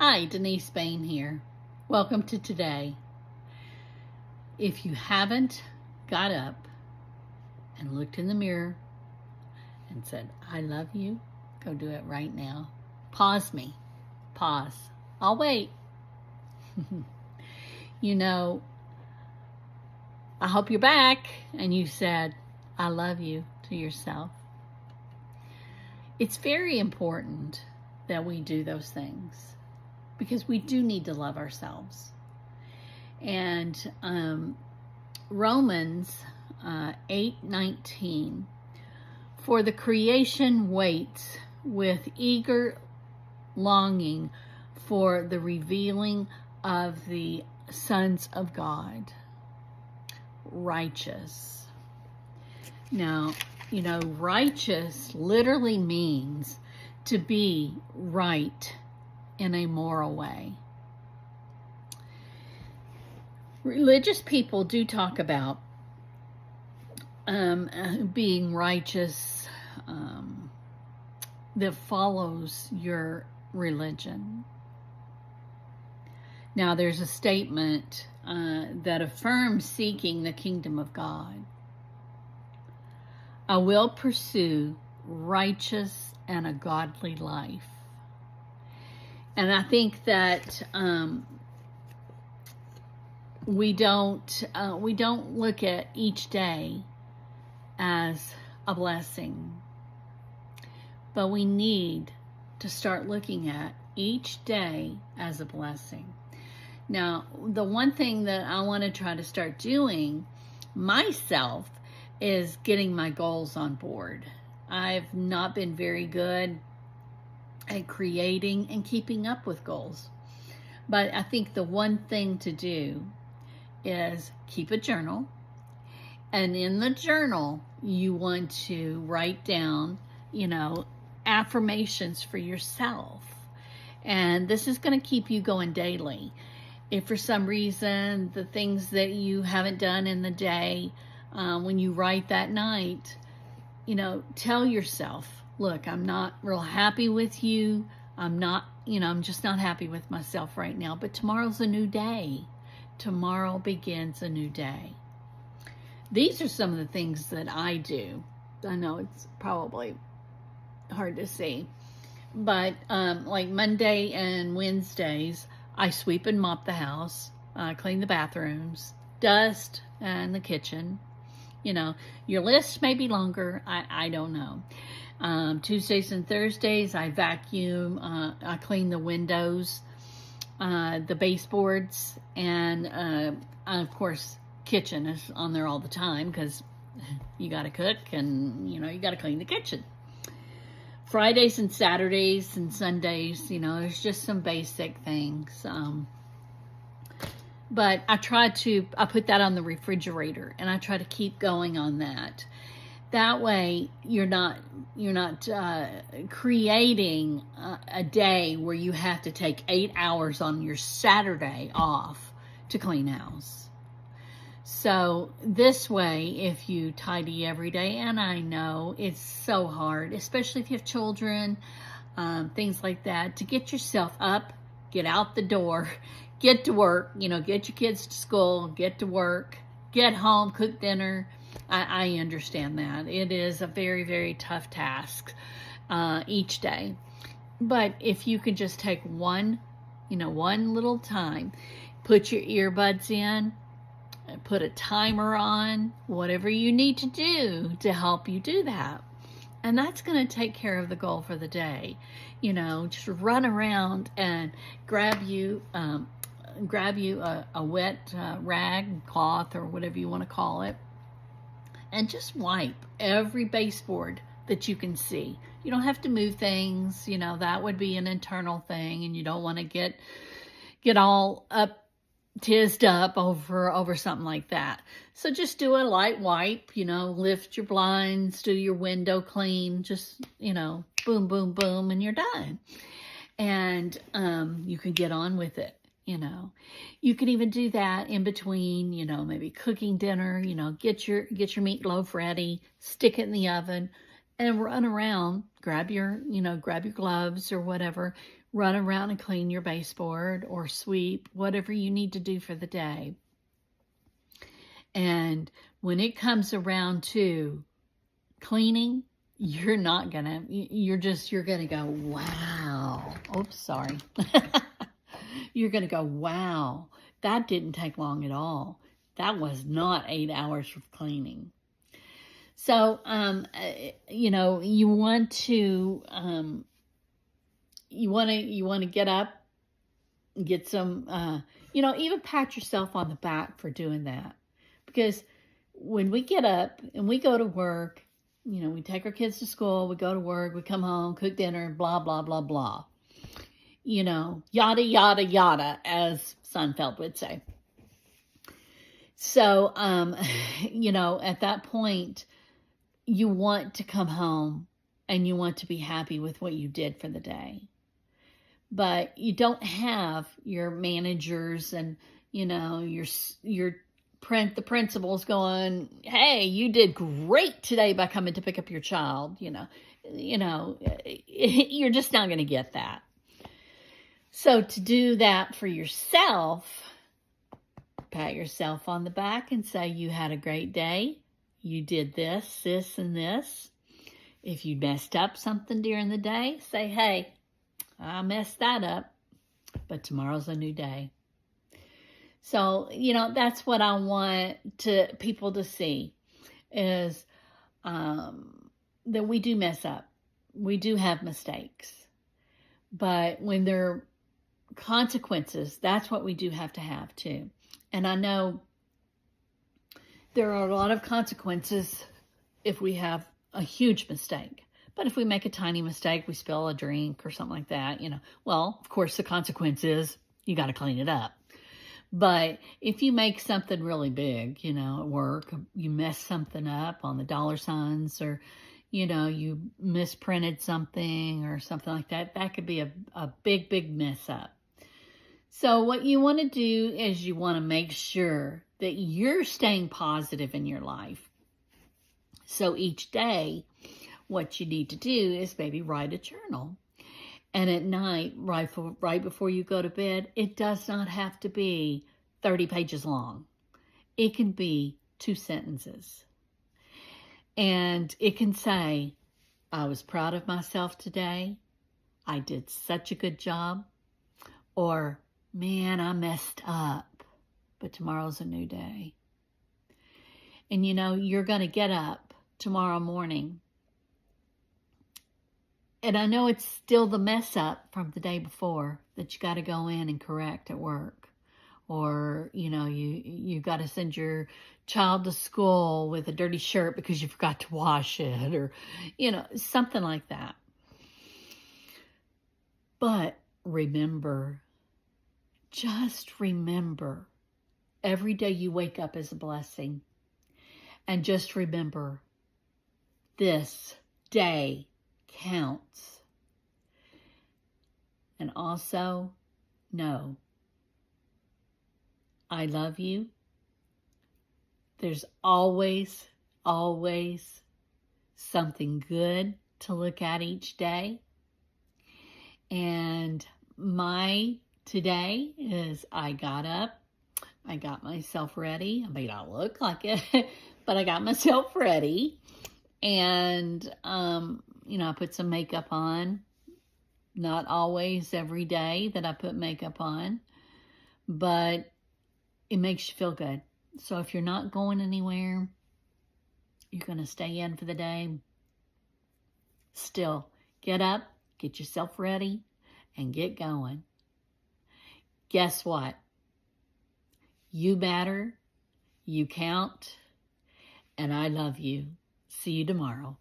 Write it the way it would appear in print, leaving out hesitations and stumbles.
Hi, Denise Bain here. Welcome to today. If you haven't got up and looked in the mirror and said, I love you, go do it right now. Pause me. Pause. I'll wait. I hope you're back and you said, I love you to yourself. It's very important that we do those things because we do need to love ourselves. And Romans 8:19, for the creation waits with eager longing for the revealing of the sons of God, righteous. Now, righteous literally means to be right in a moral way. Religious people do talk about being righteous that follows your religion. Now, there's a statement that affirms seeking the kingdom of God. I will pursue righteous and a godly life. And I think that we don't look at each day as a blessing, but we need to start looking at each day as a blessing. Now, the one thing that I want to try to start doing myself is getting my goals on board. I've not been very good at creating and keeping up with goals. But I think the one thing to do is keep a journal. And in the journal, you want to write down, affirmations for yourself. And this is going to keep you going daily. If for some reason the things that you haven't done in the day, when you write that night, tell yourself, look, I'm not real happy with you. I'm just not happy with myself right now. But tomorrow's a new day. Tomorrow begins a new day. These are some of the things that I do. I know it's probably hard to see. But like Monday and Wednesdays, I sweep and mop the house, clean the bathrooms, dust and the kitchen. Your list may be longer. I don't know. Tuesdays and Thursdays, I vacuum, I clean the windows, the baseboards, and of course, kitchen is on there all the time because you got to cook and, you got to clean the kitchen. Fridays and Saturdays and Sundays, there's just some basic things. But I put that on the refrigerator and I try to keep going on that. That way you're not creating a day where you have to take 8 hours on your Saturday off to clean house. So this way, if you tidy every day, and I know it's so hard, especially if you have children, things like that, to get yourself up, get out the door, get to work, get your kids to school, get to work, get home, cook dinner. I understand that. It is a very, very tough task each day. But if you could just take one little time, put your earbuds in, put a timer on, whatever you need to do to help you do that. And that's going to take care of the goal for the day. Just run around and grab you a wet rag, cloth, or whatever you want to call it, and just wipe every baseboard that you can see. You don't have to move things, that would be an internal thing, and you don't want to get all tizzed up over something like that. So just do a light wipe, lift your blinds, do your window clean, just, boom, boom, boom, and you're done. And you can get on with it. You can even do that in between, maybe cooking dinner, get your meatloaf ready, stick it in the oven, and run around, grab your gloves or whatever, run around and clean your baseboard or sweep, whatever you need to do for the day. And when it comes around to cleaning, you're gonna go, wow. Oops, sorry. You're gonna go, wow, that didn't take long at all. That was not 8 hours of cleaning. So, you want to get up, get some, even pat yourself on the back for doing that. Because when we get up and we go to work, we take our kids to school, we go to work, we come home, cook dinner, blah, blah, blah, blah. Yada, yada, yada, as Seinfeld would say. So, at that point, you want to come home and you want to be happy with what you did for the day. But you don't have your managers and, the principal's going, hey, you did great today by coming to pick up your child. You're just not going to get that. So to do that for yourself, pat yourself on the back and say you had a great day. You did this, this, and this. If you messed up something during the day, say, hey, I messed that up, but tomorrow's a new day. So, that's what I want people to see is that we do mess up. We do have mistakes. But when there are consequences, that's what we do have to have too. And I know there are a lot of consequences if we have a huge mistake. But if we make a tiny mistake, we spill a drink or something like that, well, of course, the consequence is you got to clean it up. But if you make something really big, at work, you mess something up on the dollar signs or, you misprinted something or something like that, that could be a big, big mess up. So what you want to do is you want to make sure that you're staying positive in your life. So each day, what you need to do is maybe write a journal. And at night, right before you go to bed, it does not have to be 30 pages long. It can be 2 sentences. And it can say, I was proud of myself today. I did such a good job. Or, man, I messed up, but tomorrow's a new day. And you're going to get up tomorrow morning. And I know it's still the mess up from the day before that you got to go in and correct at work. Or, you got to send your child to school with a dirty shirt because you forgot to wash it or, something like that. But remember, just remember, every day you wake up is a blessing. And just remember, this day counts. And also, know, I love you. There's always, always something good to look at each day. And my today is I got up, I got myself ready. I may not look like it, but I got myself ready. And, I put some makeup on. Not always every day that I put makeup on, but it makes you feel good. So if you're not going anywhere, you're going to stay in for the day, still get up, get yourself ready, and get going. Guess what? You matter, you count, and I love you. See you tomorrow.